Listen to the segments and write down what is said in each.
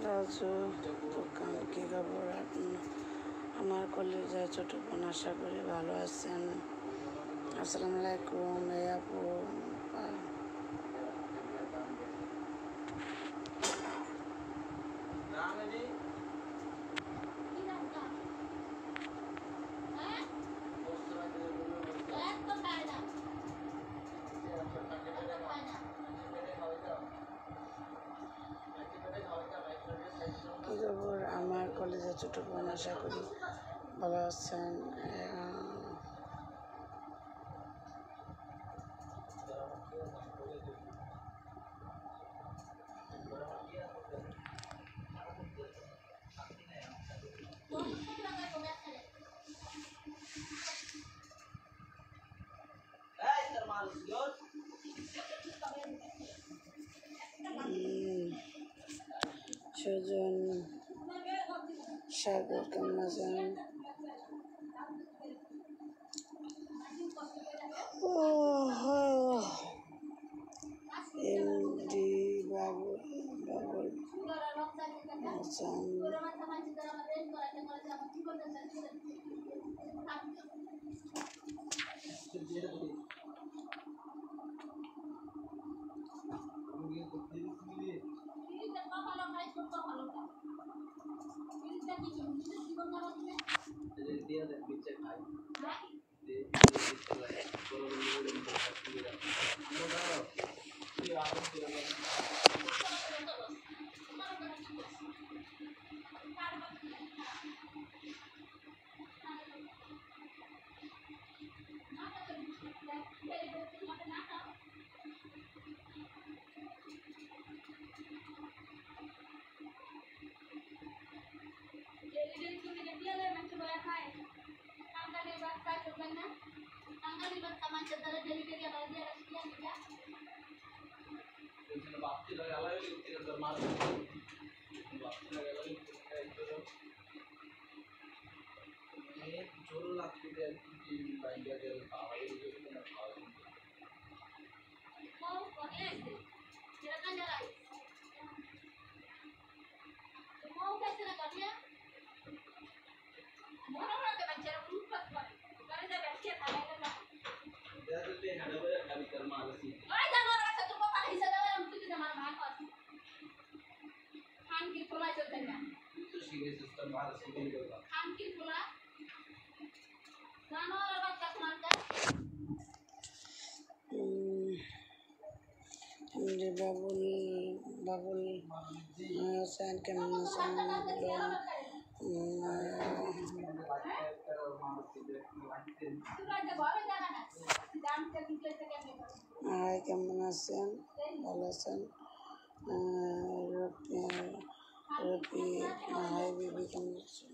রাজু দোকান কি খবর? আমার কলেজের ছোট বোন, আশা করি ভালো আছেন। আসসালামু আলাইকুম আপু। কি খবর আমার কলেজের ছোট বোন, আশা করি ভালো আছেন। সুজন সাগর কেমন আছেন? এমডি বাবুল হাসান, এমডি বাবুল বাবুল হাসান কেমন আছেন? হাই, কেমন আছেন? ভালো আছেন? রফি হাই বেবি কেমন আছো?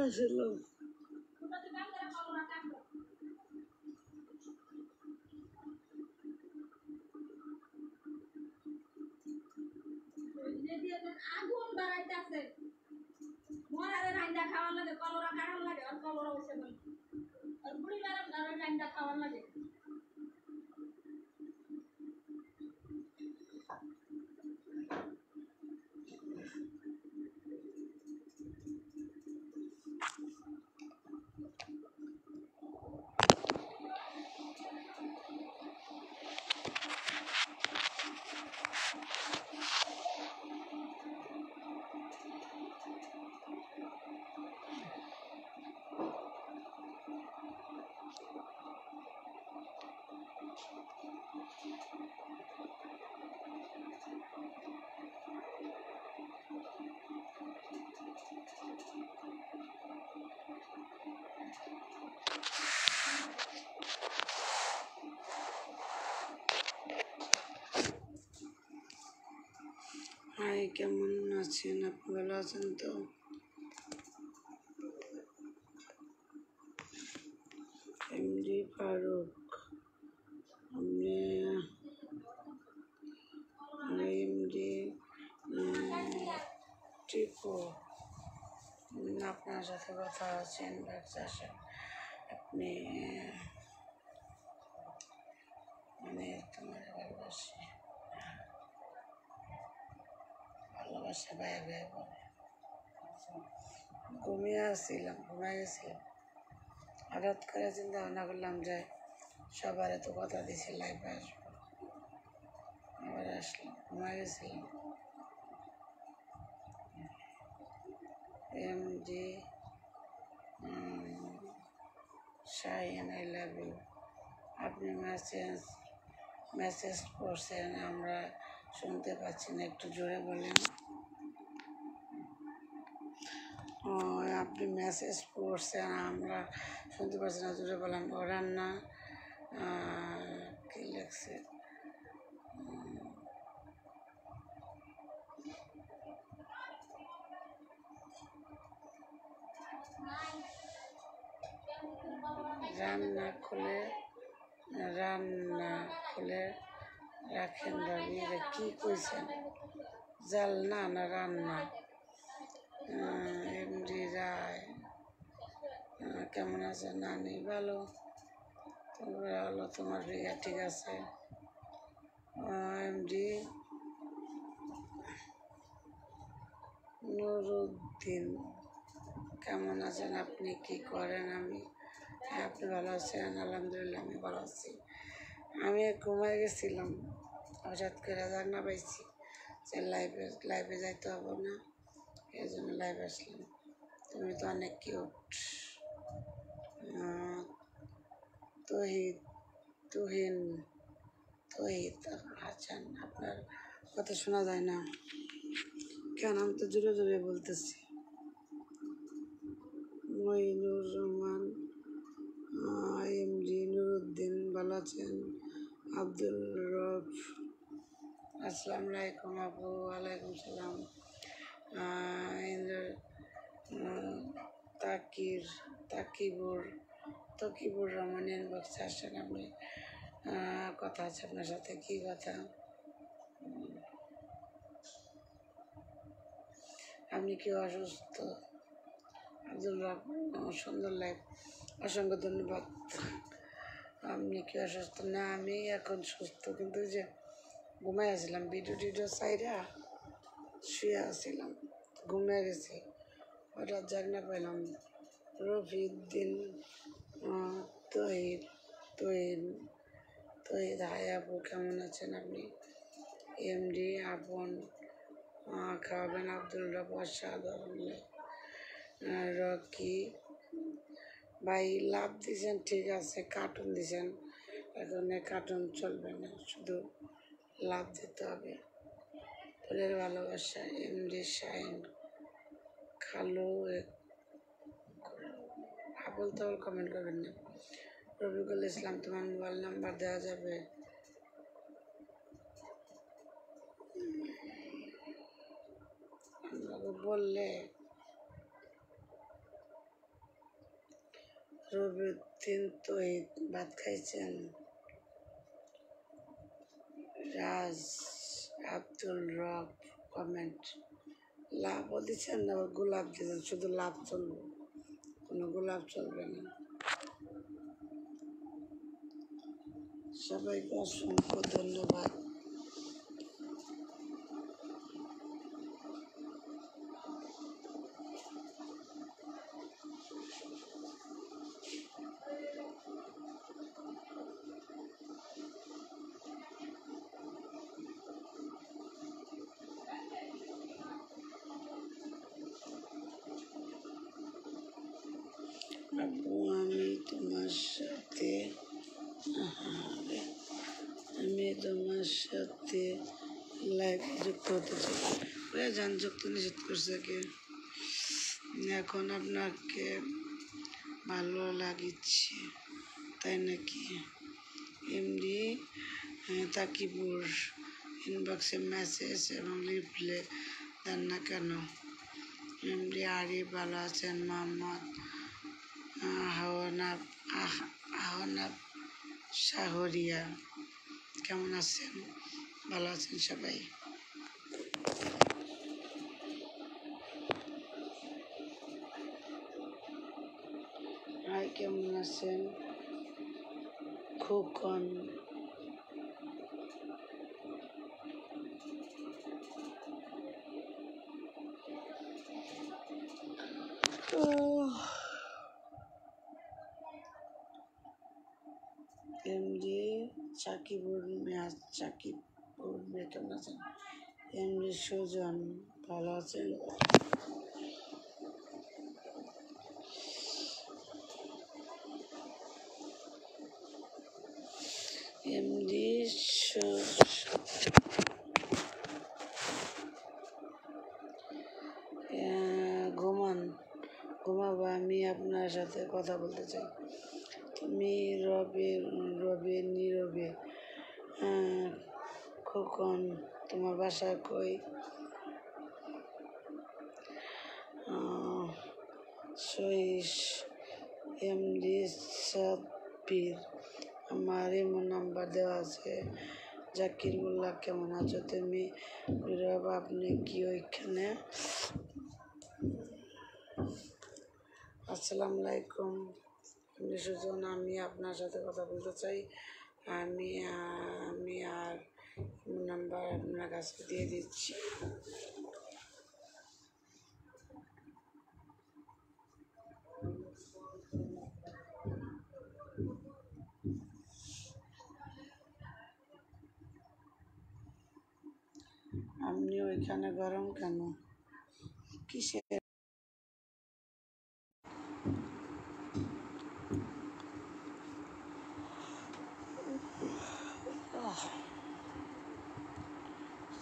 আসলো আগুন বাড়াইতেছে মরারে রাইন্দা খাওয়ার লাগে কলরা কাটার লাগে আর কলরা উঠে বল আর বুড়ি মারার রাইন্দা খাওয়ার লাগে হাই, কেমন আছেন আপনি? ভালো আছেন তো? এমডি ফারুক, আপনি এমডি টিপো, আপনার সাথে কথা আছেন চাষে আপনি মানে তোমার ভালোবাসা ভাই ভাই বলে ঘুমিয়ে গেছিলাম। হঠাৎ করে চিন্তা ভাবনা করলাম যে সবার তো কথা দিয়েছি লাইফে আসবো, আবার আসলাম, ঘুমিয়ে গেছিলাম। MD Shahin, I love you. আপনি মেসেজ করছেন, আমরা শুনতে পাচ্ছি না, একটু জোরে বলেন। ও, আপনি মেসেজ করছেন, আমরা শুনতে পাচ্ছি না, জোরে বলেন। ও রান্না কি লাগছে? রান্না খুলে রাখেন ভাবি, এটা কি কইছেন? জাল না না রান্না? এমডি রায়, কেমন আছে নানি? ভালো, তোমরা ভালো, তোমার রিয়া ঠিক আছে? এমডি নুরুদ্দিন, কেমন আছেন আপনি? কি করেন? আপনি ভালো আছেন? আলহামদুলিল্লাহ, আমি ভালো আছি। আমি ঘুমাই গেছিলাম, হঠাৎ করে জানা পাইছি যে লাইভে যাইতে হবে না, এই জন্য লাইভ আসলাম। তুমি তো অনেক কিউট। তহিদ তুহিন তহিদ হাসান, আপনার কথা শোনা যায় না কেন? আমি তো জোরে জোরে বলতেছি। মইনুর রহমান, এমডি নুরুদ্দিন, ভালো আছেন? আব্দুল রব, আসসালামু আলাইকুম আপু। ওয়ালাইকুম সালাম। তকিবুর রহমান ইনবক্সে আসেন, আপনি কথা আছে আপনার সাথে। কি কথা? আপনি কি অসুস্থ? আব্দুল রব, সুন্দর লাইফ, অসংখ্য ধন্যবাদ। আপনি কি অসুস্থ? না, আমি এখন সুস্থ, কিন্তু যে ঘুমাই আসছিলাম, ভিডিও সাইডা শুয়ে আসছিলাম, ঘুমিয়ে গেছি, হঠাৎ জাগনা পেলাম। রফিউদ্দিন তহিদ তহিদ তহিদ হাই আপু, কেমন আছেন আপনি? এমডি আপন খাওয়াবেন? আব্দুল রব, অসাধারণ। রকি ভাই লাভ দিয়েছেন, ঠিক আছে, কার্টুন দিয়েছেন, এখন কার্টুন চলবে না, শুধু লাভ দিতে হবে। ফুলের ভালোবাসা, এমডি শাইন, খালু বলতে হলে কমেন্ট করবেন না। রফিকুল ইসলাম, তোমার মোবাইল নাম্বার দেওয়া যাবে? বললে রবিউদ্দিন তহিদ ভাত খাইছেন? রাজ আব্দুল রব কমেন্ট, লাভও দিচ্ছেন না, গোলাপ দিচ্ছেন, শুধু লাভ চলবে, কোনো গোলাপ চলবে না। সবাইকে অসংখ্য ধন্যবাদ। আপু, আমি তোমার সাথে লাইভ যুক্ত হতে চাই। যান, যুক্ত নিষেধ করছে কে? এখন আপনাকে ভালো লাগিচ্ছে তাই নাকি? এমডি তাকিবুর ইনবক্সে মেসেজ এবং রিপ্লে দেন না কেন? এমডি আরিফ ভালো আছেন? মোহাম্মদ আহনাব শাহরিয়া কেমন আছেন? ভালো আছেন সবাই? হাই, কেমন আছেন? খোকন এমডি সাকিবুর কেমন আছেন? এমডি সুজন ভালো আছেন? এমডি ঘুমাবো, আমি আপনার সাথে কথা বলতে চাই। তুমি রবে নীরবে। খোকন, তোমার বাসা কই? সহিস এমডি সাব্বির, আমার এমন নাম্বার দেওয়া আছে। জাকির মোল্লা, কেমন আছো তুমি? নীরব, আপনি কি ওইখানে? আসসালামু আলাইকুম সুজন, আমি আপনার সাথে কথা বলতে চাই। আমি আর নাম্বার আপনার কাছে দিয়ে দিচ্ছি। আপনি ওইখানে গরম কেন? কিসের?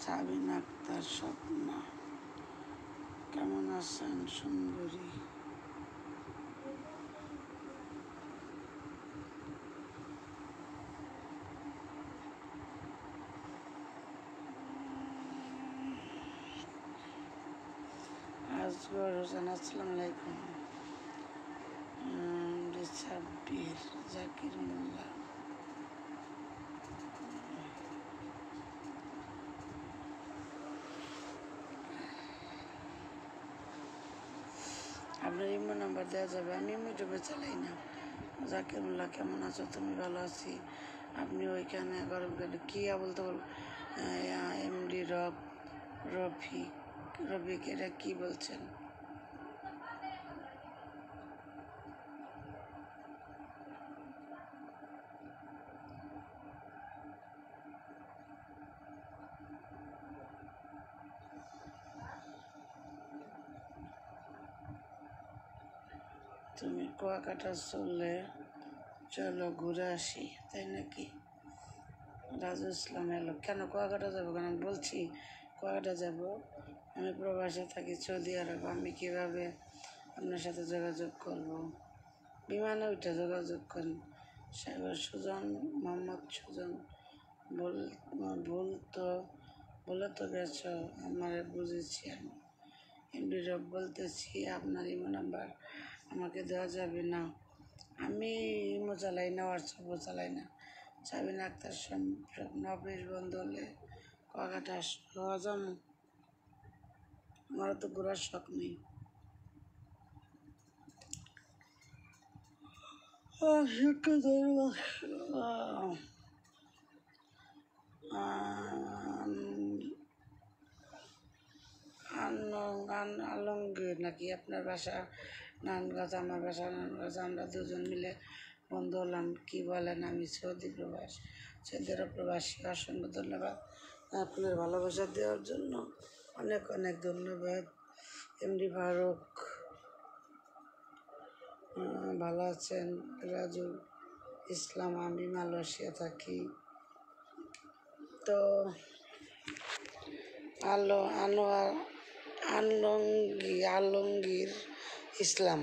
সাবিন আক্তার স্বপ্না, কেমন আছেন সুন্দরী? আসগর হোসেন, আসসালামু আলাইকুম। সাব্বির, জাকির মোল্লা, আপনার ইমো নাম্বার দেওয়া যাবে? আমি ইউটিউবে চালাই না। জাকির মোল্লা, কেমন আছো তুমি? ভালো আছি। আপনি ওইখানে গরম কেন? কি বলতে বল? এমডি রফিক, এটা কি বলছেন? তুমি কুয়াকাটা চলো ঘুরে আসি, তাই নাকি? রাজু ইসলাম, এলো কেন? কুয়াকাটা যাবো কেন? আমি বলছি কুয়াকাটা যাব। আমি প্রবাসে থাকি সৌদি আরব, আমি কীভাবে আপনার সাথে যোগাযোগ করব? বিমানে উঠে যোগাযোগ করেন। সাইবার সুজন, মোহাম্মদ সুজন, ভুল ভুল তো বলে তো গেছ, আমার বুঝেছি আমি। এমডি রব বলতেছি, আপনার ইমো নাম্বার আমাকে দেওয়া যাবে না। আমি ইমো চালাই না, হোয়াটসঅ্যাপও চালাই না। সাবিনা আক্তার স্বপ্ন অফিস বন্ধ হলে কুয়াকাটা হওয়া যাম। আমারও তো ঘোরার শখ নেই। আলমগীর নাকি আপনার বাসা নানগাছ, আমার বাসা নানগাছ, আমরা দুজন মিলে বন্ধু হলাম। কি বলেন? আমি সৌদি প্রবাসী। অসংখ্য ধন্যবাদ আপনার ভালোবাসা দেওয়ার জন্য, অনেক অনেক ধন্যবাদ। এমডি ফারুক, ভালো আছেন? রাজু ইসলাম, আমি মালয়েশিয়া থাকি। তো আলমগীর ইসলাম,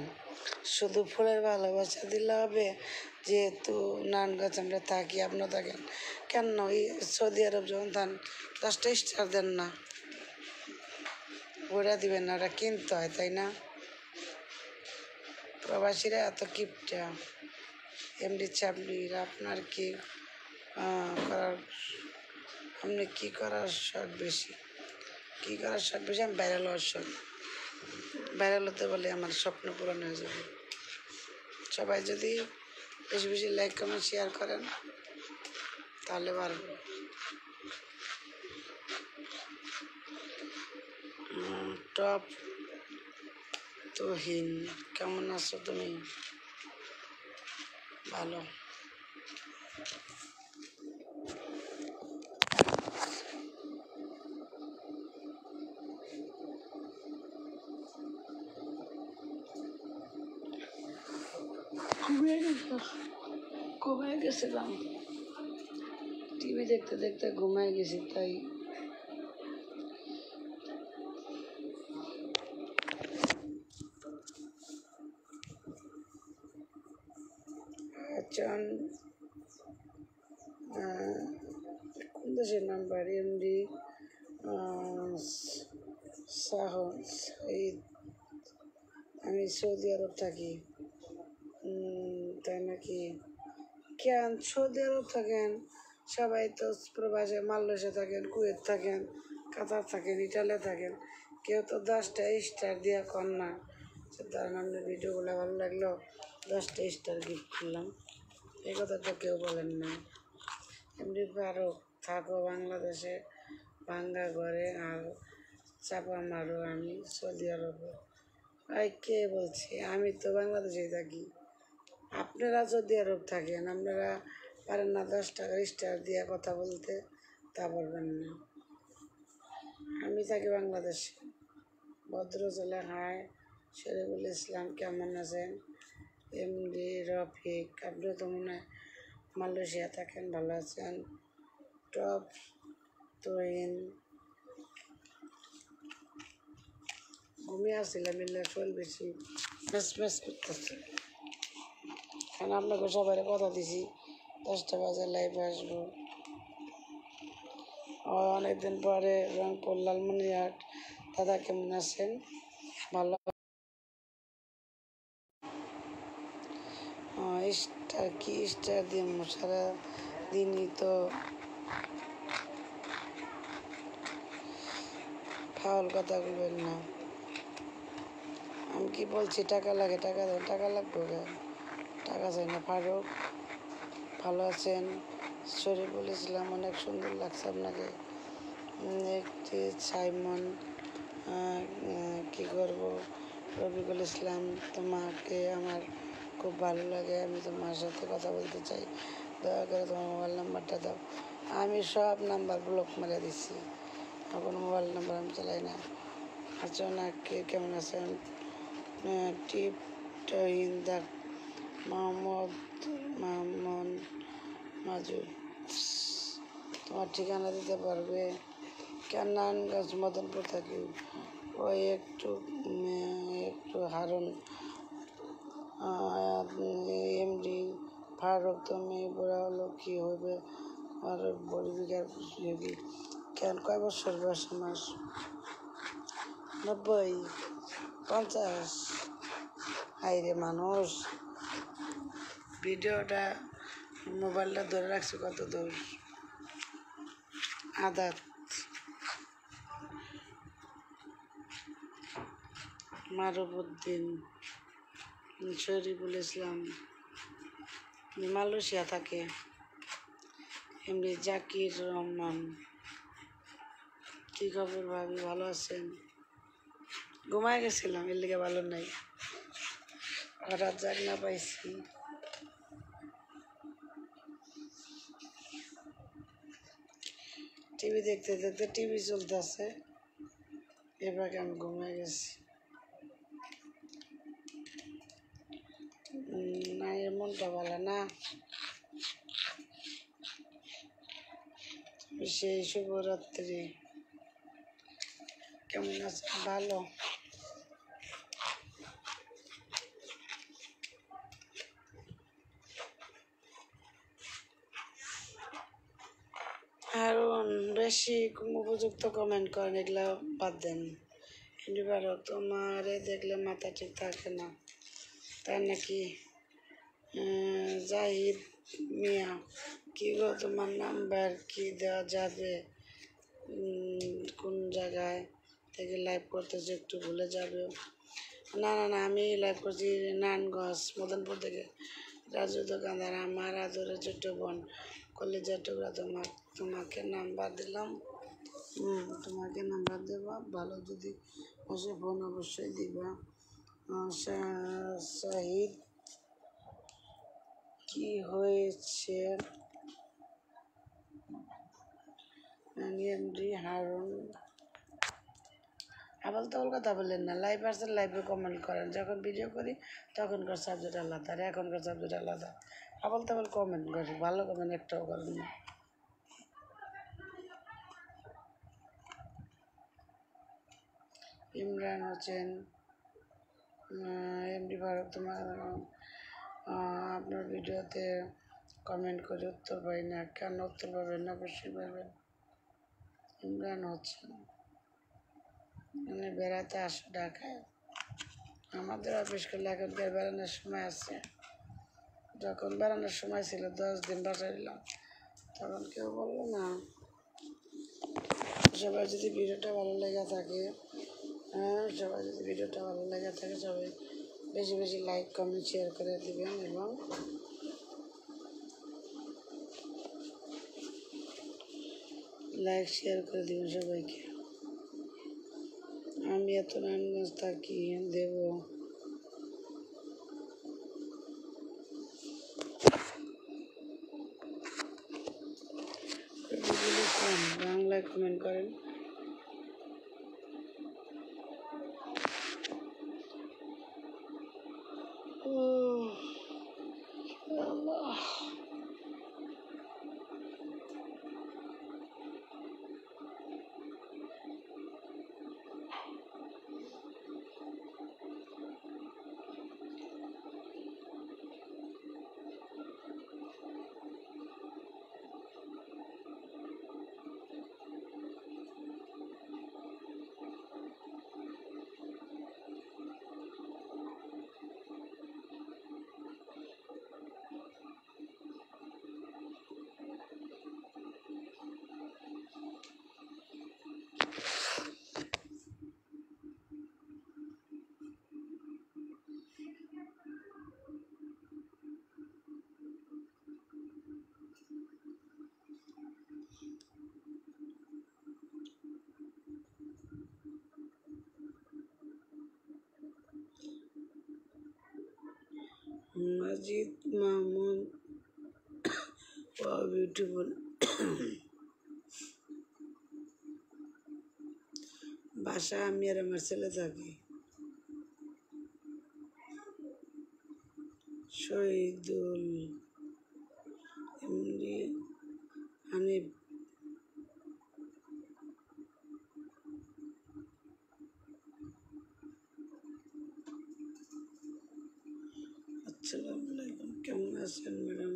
শুধু ফুলের ভালোবাসা দিলে হবে? যেহেতু নানগাছ আমরা থাকি, আপনারা থাকেন কেন? সৌদি আরব যখন থান 10টা স্টার দেন না, ওরা দিবেন না, ওরা কিনতে হয়, তাই না? প্রবাসীরা এত কিপটা। এমডি চাবলির, আপনার কি করার আপনি কী করার শখ বেশি? কী করার শখ বেশি? আমি ভাইরাল হওয়ার শখ। ভাইরাল হতে বলে আমার স্বপ্ন পূরণ হয়ে যাবে। সবাই যদি বেশি বেশি লাইক কমেন্ট শেয়ার করেন তাহলে পারবো। টপ তুহিন, কেমন আছো তুমি? ভালো। ঘুমিয়ে গেছিলাম, টিভি দেখতে দেখতে ঘুমিয়ে গেছি, তাই কোন দেশের নাম্বার? এমডি সাঈদ, আমি সৌদি আরব থাকি। তাই নাকি? কেন সৌদি আরব থাকেন? সবাই তো প্রবাসে, মালয়েশিয়া থাকেন, কুয়েত থাকেন, কাতার থাকেন, ইটালিতে থাকেন। কেউ তো 10টা স্টার দিয়া কর না। ধরেন আপনার ভিডিওগুলো ভালো লাগলো, 10টা স্টার গিফট করলাম, এই কথা তো কেউ বলেন না। এমনি ফারুক, থাকো বাংলাদেশে ভাঙ্গা ঘরে আর চাপা মারো, আমি সৌদি আরবে। কে বলছি? আমি তো বাংলাদেশেই থাকি। আপনারা সৌদি আরব থাকেন, আপনারা পারেন না 10 টাকার স্টার দিয়ে কথা বলতে? তা বলবেন না। আমি থাকি বাংলাদেশে। ভদ্রজলে হাই, শরীফুল ইসলাম, কেমন আছেন? এমডি রফিক, আপনিও তো মনে হয় মালয়েশিয়া থাকেন, ভালো আছেন? টপ তুহিন, ঘুমিয়ে আসছিলাম, মিলে শরীর বেশি মেস করতেছে। কারণ আপনাকে সবাই কথা দিছি 10টা বাজে লাইভে আসবো। অনেকদিন পরে রংপুর লালমনিরহাট। দাদা কেমন আছেন? ভালো। স্টার কি স্টার দিন? সারা দিনই তো ফাউল কথা বলবেন না। আমি কি বলছি? টাকা লাগে, টাকা দেন, টাকা লাগবে, টাকা চাই না। ফারুক, ভালো আছেন? শরীফুল ইসলাম, অনেক সুন্দর লাগছে আপনাকে। একটি সাইমন, কি করব? রফিকুল ইসলাম, তোমাকে আমার খুব ভালো লাগে, আমি তোমার সাথে কথা বলতে চাই, দয়া করে তোমার মোবাইল নাম্বারটা দাও। আমি সব নাম্বার ব্লক মেরে দিচ্ছি, কোনো মোবাইল নাম্বার আমি চালাই না। আচ্ছা, কে কেমন আছেন? টিপ হিন্দা, মোহাম্মদ মাজুদ, তোমার ঠিকানা দিতে পারবে? নারায়ণগঞ্জ, মদনপুর থাকি। ওই একটু হারুন ফারুক তুমি বুড়া হলো কি হবে? আর বড়ি বিঘার যোগী কেন কয় বছর বয়স আমার? 90, 50। হাইরে মানুষ, ভিডিওটা মোবাইলটা ধরে রাখছে কত দূর? আদাত মারুফউদ্দিন শরীফুল ইসলাম মালয়েশিয়া থাকে। এমনি জাকির রহমান কি খবর ভাবি, ভালো আছেন? ঘুমায় গেছিলাম, এর লিগে ভালো নাই, হঠাৎ জাগনা পাইছি। টিভি দেখতে দেখতে টিভি চলতেছে, এবার আমি ঘুমায় গেছি। না, এর মনটা ভালো না। সেই শুভরাত্রি, কেমন আছে? ভালো। আর বেশি উপযুক্ত কমেন্ট করেন, এগুলা বাদ দেন। এবার তোমারে দেখলে মাথা ঠিক থাকে না, তাই নাকি? জাহিদ মিয়া কি গো, তোমার নাম্বার কি দেওয়া যাবে? কোন জায়গায় থেকে লাইভ করতেছে একটু ভুলে যাবে। না না না, আমি লাইভ করছি নারায়ণগঞ্জ মদনপুর থেকে। রাজু দোকানদার, আমার আদরের ছোট্ট বোন, কলেজের টুকরা, তোমাকে নাম্বার দিলাম। তোমাকে নাম্বার দেবা, ভালো যদি আসে ফোন অবশ্যই দিবা। শাহিদ কি হয়েছে? এমডি হারুন আবল তাবল কথা বললেন না, লাইভ আসছেন লাইভে কমেন্ট করেন, যখন ভিডিও করি তখনকার সাবজেক্ট আলাদা আর এখনকার সাবজেক্ট আলাদা। আবল তাবল কমেন্ট করে, ভালো কমেন্ট একটাও করেন না। ইমরান হোসেন এমডি ফারুক, তোমার আপনার ভিডিওতে কমেন্ট করে উত্তর পাই না, কেন উত্তর পাবেন না? অবশ্যই পাবেন। ইমরান হোসেন মানে বেড়াতে আসো ঢাকায়, আমাদের অফিস করলে এখনকার বেড়ানোর সময় আছে। যখন বেড়ানোর সময় ছিল 10 দিন বাসায় দিলাম, তখন কেউ বললো না। সবাই যদি ভিডিওটা ভালো লেগে থাকে, সবাই যদি ভিডিওটা ভালো লেগে থাকে, সবাই বেশি বেশি লাইক কমেন্ট শেয়ার করে দেবেন এবং লাইক শেয়ার করে দেবেন সবাইকে। আমি এত নারায়ণগঞ্জ থাকি, দেব বাংলায় কমেন্ট করেন। আল্লাহ, মজিদ মাহমুদ, বিউটিফুল। বাসা আমি আর আমার ছেলে থাকি। শহীদুল এমনি হানিফ, আসসালামু আলাইকুম, কেমন আছেন ম্যাডাম?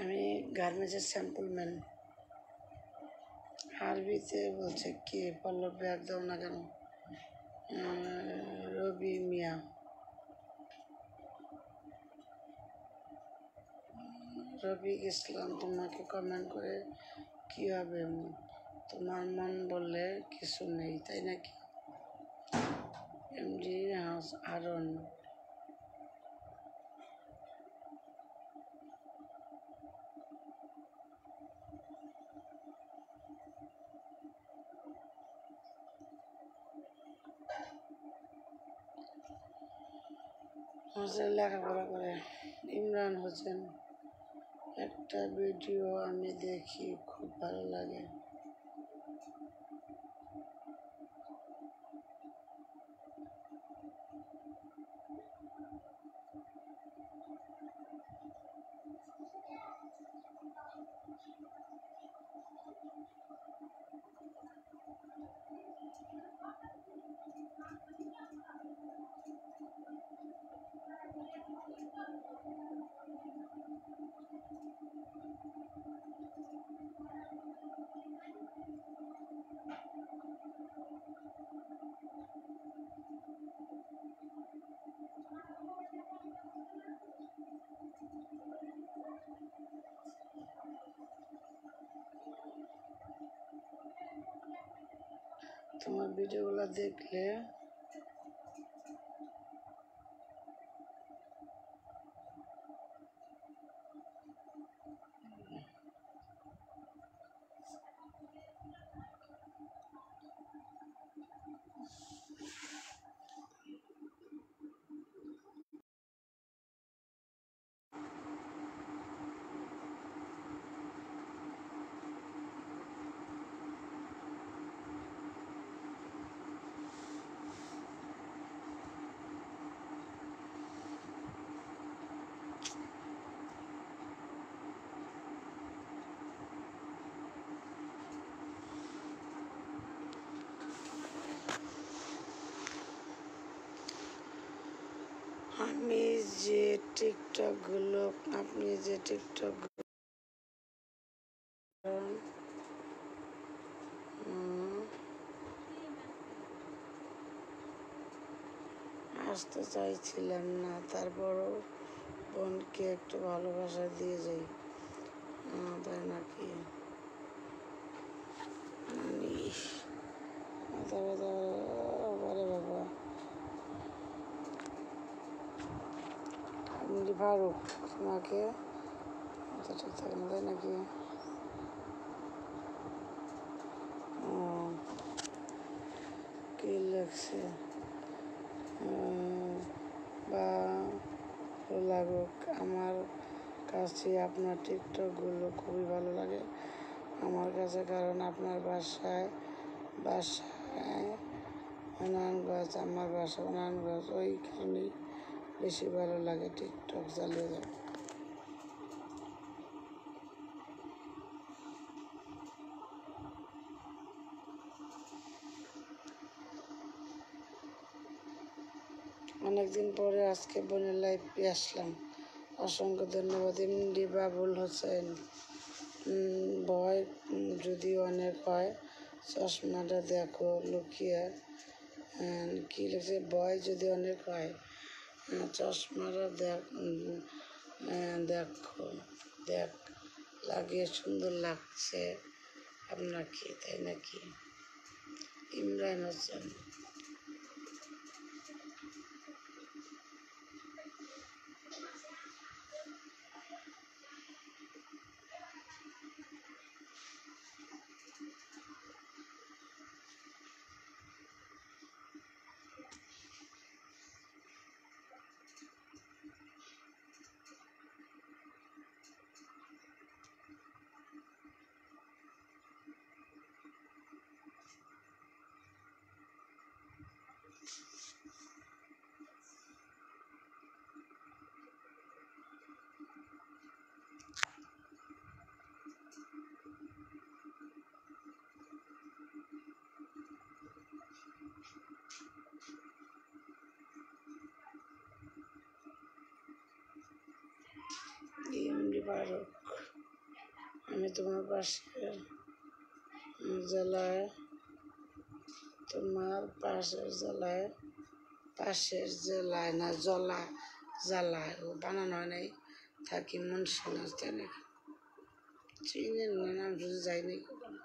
আমি গার্মেন্টসের স্যাম্পল ম্যান। আরবিতে বলছে কি পল্লব ব্যাগ দাও না কেন? রবি মিয়া। রবি ইসলাম, তোমাকে কমেন্ট করে কি হবে? তোমার মন বললে কিছু নেই, তাই নাকি? এমডি হারন, লেখাপড়া করে। ইমরান হোসেন, একটা ভিডিও আমি দেখি, খুব ভালো লাগে। তোমার ভিডিওগুলো দেখলে আমি যে টিকটকগুলো আপনি যে টিকটক আসতে চাইছিলাম না, তারপরও বোনকে একটু ভালোবাসা দিয়ে যাই। তাই নাকি? মাথা ব্যথা, বারে বাবা। আমি ফারুক, তোমাকে মাথা ঠিক থাকে না, তাই নাকি? কি লাগছে? ভালো লাগুক আমার কাছে আপনার টিকটকগুলো খুবই ভালো লাগে আমার কাছে, কারণ আপনার বাসায় নারায়ণগঞ্জ, আমার বাসা নারায়ণগঞ্জ, ওই কারণেই বেশি ভালো লাগে। টিকটক চালিয়ে যাও। অনেকদিন পরে আজকে বোনের লাইভে আসলাম, অসংখ্য ধন্যবাদ। এমডি বাবুল হোসেন, ভয় যদি অনেক হয় চশমাটা দেখো লুকিয়ে। কি লিখছে? ভয় যদি অনেক হয় চশমাটা দেখো, দেখ লাগিয়ে সুন্দর লাগছে আপনাকে, তাই নাকি? ইমরান হোসেন, এমডি ফারুক, আমি তোমার পাশের জেলায়, তোমার পাশের জেলায় না জেলায় ও বানানো হয় নাই, থাকি মুন্সিগঞ্জ, তাই নাকি? চিনেন না, নাম শুধু যাইনি কখনো।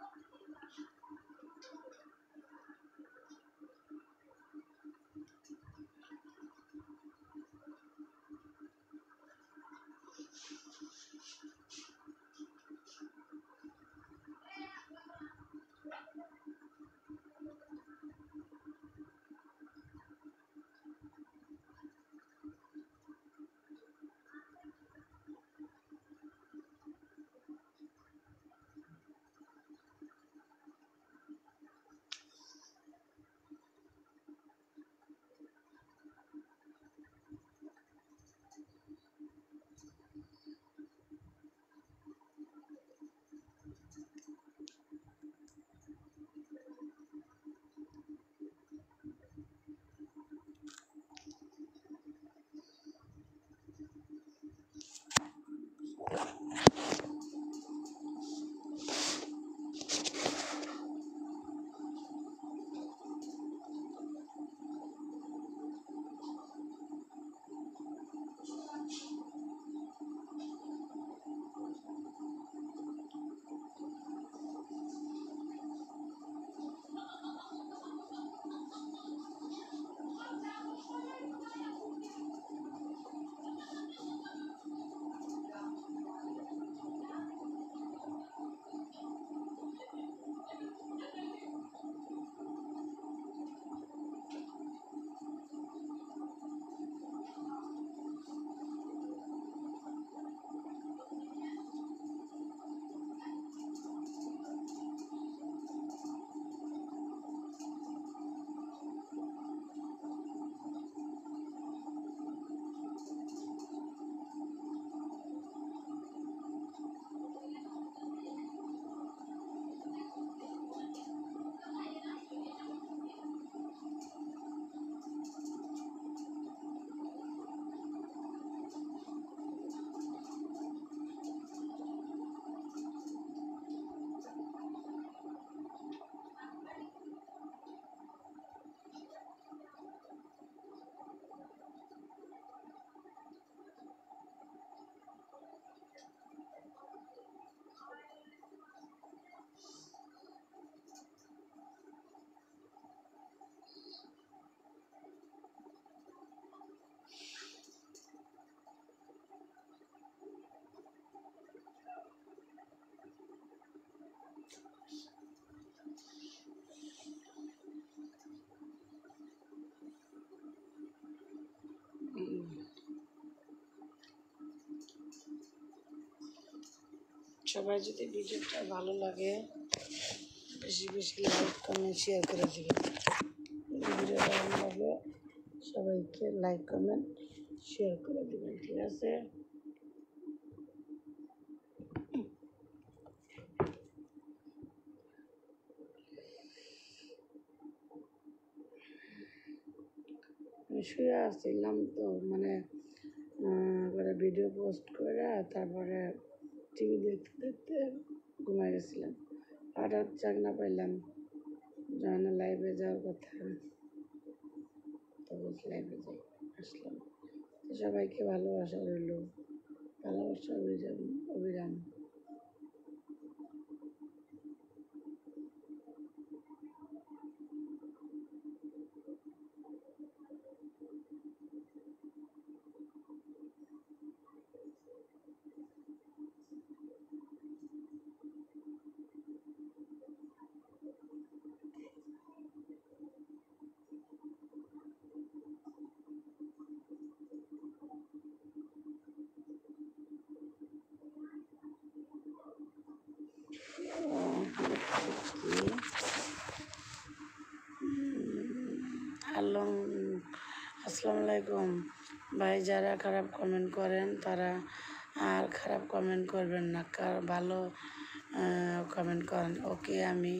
সবাই যদি ভিডিওটা ভালো লাগে বেশি বেশি লাইক কমেন্ট শেয়ার করে দেবেন। ভিডিওটা ভালো লাগে সবাইকে লাইক কমেন্ট শেয়ার করে দেবেন, ঠিক আছে? আমি শুয়ে আসছিলাম তো, মানে ভিডিও পোস্ট করে তারপরে টিভি দেখতে দেখতে ঘুমাই গেছিলাম। হঠাৎ জাগনা পাইলাম যখন লাইভে যাওয়ার কথা, তবে লাইভে যাই আসলাম। সবাইকে ভালোবাসা রইল, ভালোবাসা অবিরাম অবিরাম। হ্যালো, আসসালামু আলাইকুম ভাই। যারা খারাপ কমেন্ট করেন তারা আর খারাপ কমেন্ট করবেন না, ভালো কমেন্ট করেন। ওকে, আমি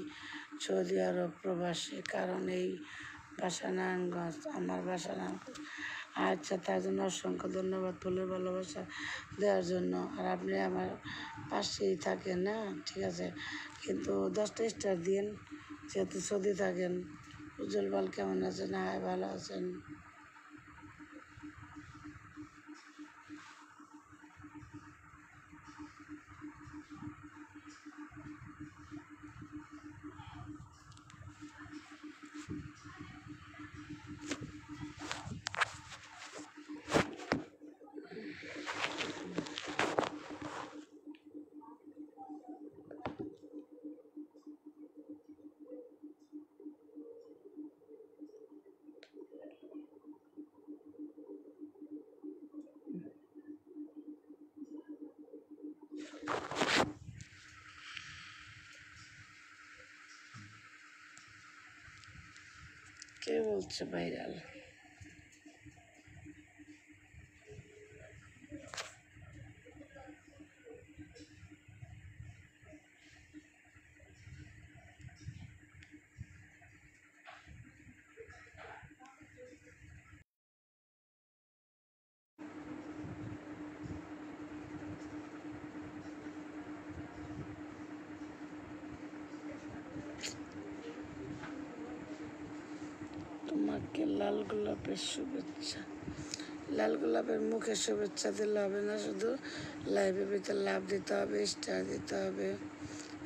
সৌদি আরব প্রবাসী, কারণ এই বাসা নারায়ণগঞ্জ, আমার বাসা নারায়ণগঞ্জ। আচ্ছা, তার জন্য অসংখ্য ধন্যবাদ ফুলের ভালোবাসা দেওয়ার জন্য। আর আপনি আমার পাশেই থাকেন না, ঠিক আছে, কিন্তু 10টা স্টার দিন, যেহেতু সৌদি থাকেন। উজ্জ্বল পাল কেমন আছেন? হাই, ভালো আছেন? কে বলছে ভাইরাল? তোমাকে লাল গোলাপের শুভেচ্ছা। লাল গোলাপের মুখে শুভেচ্ছা দিলে হবে না, শুধু লাইভের ভিতরে লাভ দিতে হবে, স্টার দিতে হবে।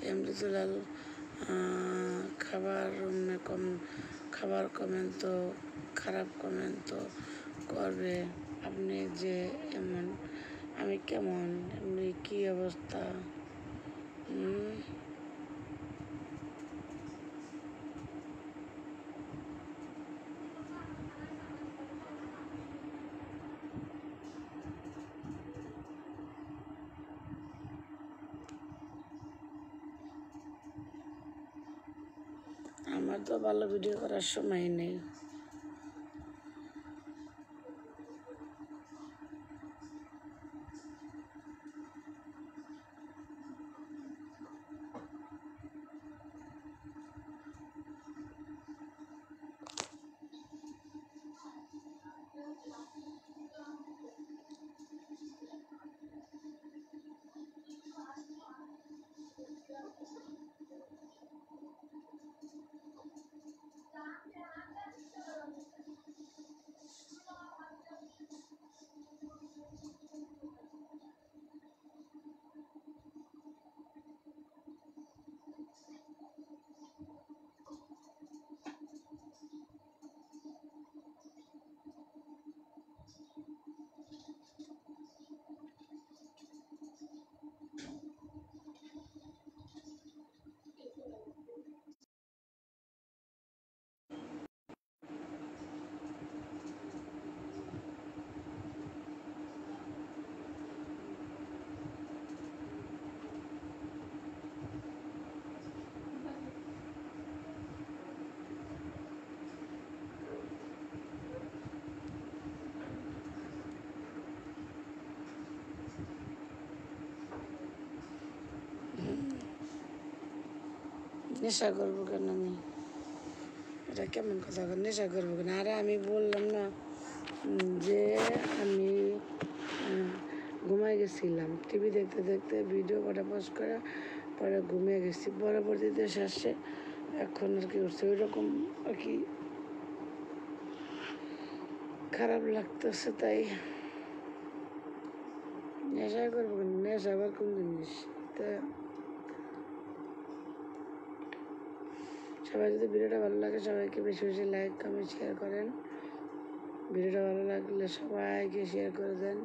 এমনি তো লাল খাবার কমেন্ট তো, খারাপ কমেন্ট তো করবে। আপনি যে এমন, আমি কেমন, এমনি কী অবস্থা? আমার তো ভালো ভিডিও করার সময় নেই। নেশা করবো কেন আমি? এটা কেমন কথা? নেশা করবো কেন? আরে আমি বললাম না যে আমি ঘুমাই গেছিলাম টিভি দেখতে দেখতে ভিডিও কটা পোস্ট করে পরে ঘুমিয়ে গেছি পরবর্তীতে শেষে এখন আর কি উঠছে ওই রকম আর কি খারাপ লাগতেছে তাই নেশা করবো নেশা আবার কোন জিনিস তা সবাই যদি ভিডিওটা ভালো লাগে সবাইকে বেশি বেশি লাইক কমেন্ট শেয়ার করেন ভিডিওটা ভালো লাগলে সবাইকে শেয়ার করে দেন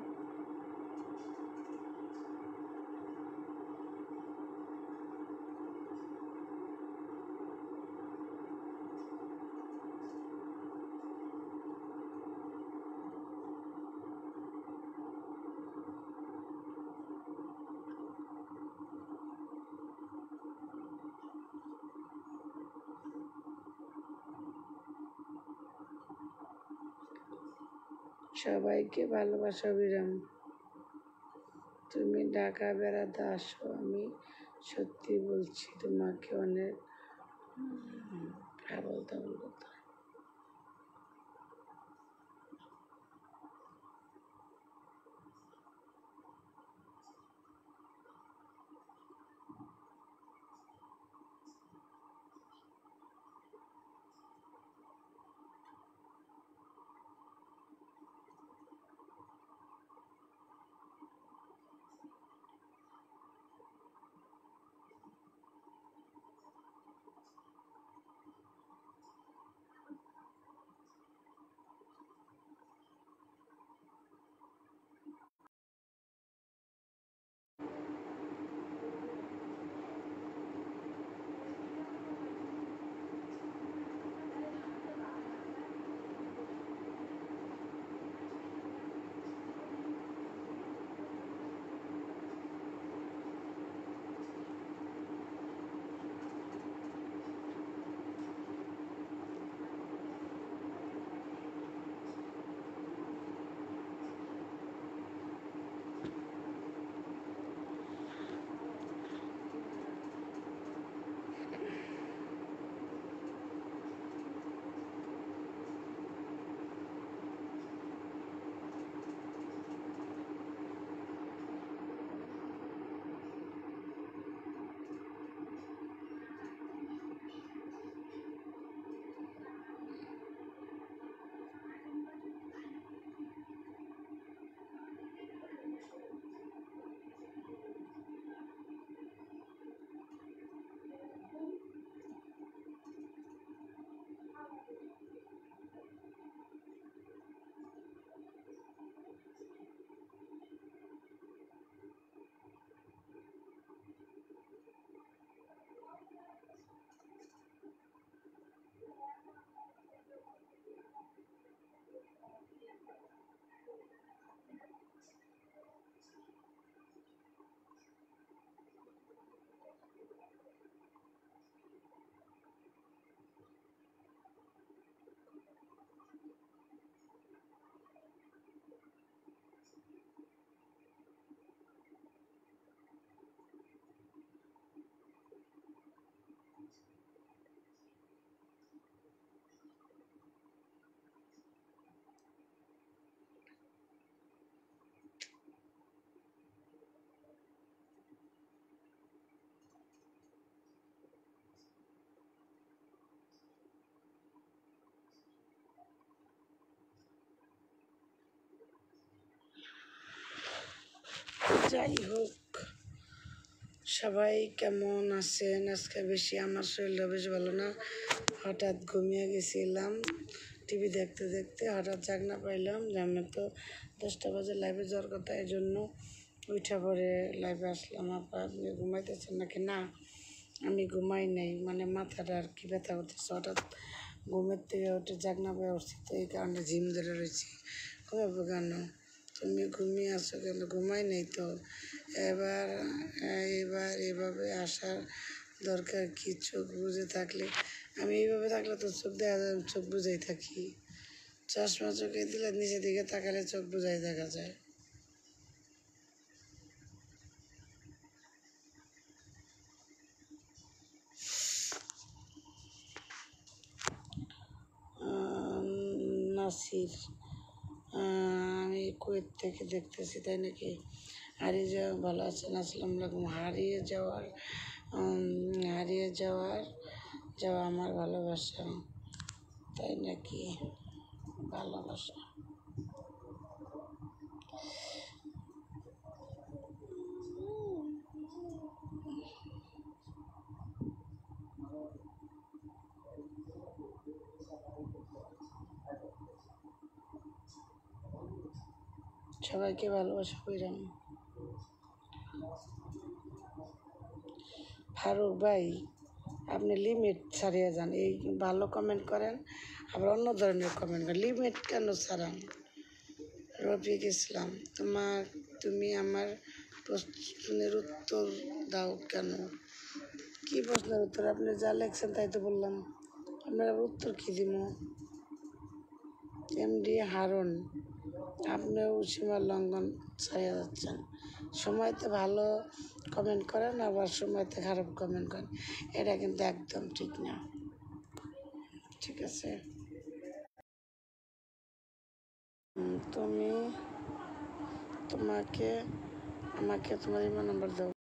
সবাইকে ভালোবাসা বিরাম তুমি ঢাকা বেড়াতে আসো আমি সত্যি বলছি তোমাকে অনেক আবল তাবল কথা যাই হোক সবাই কেমন আছেন আজকে বেশি আমার শরীরটা বেশ ভালো না হঠাৎ ঘুমিয়ে গেছিলাম টিভি দেখতে দেখতে হঠাৎ জাগনা পাইলাম যে আমার তো 10টা বাজে লাইভে যাওয়ার কথা এই জন্য উঠা পরে লাইভে আসলাম আপনি ঘুমাইতেছেন নাকি না আমি ঘুমাই নাই মানে মাথাটা আর কি ব্যথা করতেছে হঠাৎ ঘুমের থেকে উঠে জাগনা পেয়ে উঠছি তো এই কারণে ঝিম ধরে রয়েছি ঘুমাবো কেন তুমি ঘুমিয়ে আসো কেন ঘুমাই নেই তো এবার এবার এভাবে আসার দরকার কি চোখ বুঝে থাকলে আমি এইভাবে থাকলে তো চোখ দেখা যায় চোখ বুঝেই থাকি চশমা চোখে দিলে নিচের দিকে তাকালে চোখ বুঝাই দেখা যায় নাসির আমি কুয়েত থেকে দেখতেছি, তাই নাকি? হারিয়ে যাওয়া, ভালো আছেন? আসসালামু আলাইকুম। হারিয়ে যাওয়া আমার ভালোবাসা, তাই নাকি? ভালোবাসা সবাইকে ভালোবাসা কইরাম। ফারুক ভাই, আপনি লিমিট ছাড়িয়ে যান। এই ভালো কমেন্ট করেন, আবার অন্য ধরনের কমেন্ট করেন, লিমিট কেন ছাড়ান? রফিক ইসলাম, তুমি আমার প্রশ্নের উত্তর দাও কেন? কি প্রশ্নের উত্তর? আপনি যা লেখছেন তাই তো বললাম, আপনার আবার উত্তর কি দিব? এমডি হারুন, আপনিও সীমা লঙ্ঘন ছাড়িয়ে যাচ্ছেন। সময়তে ভালো কমেন্ট করেন, আবার সময়তে খারাপ কমেন্ট করেন, এটা কিন্তু একদম ঠিক না। ঠিক আছে, তুমি আমাকে তোমার ইমেল নাম্বার দাও।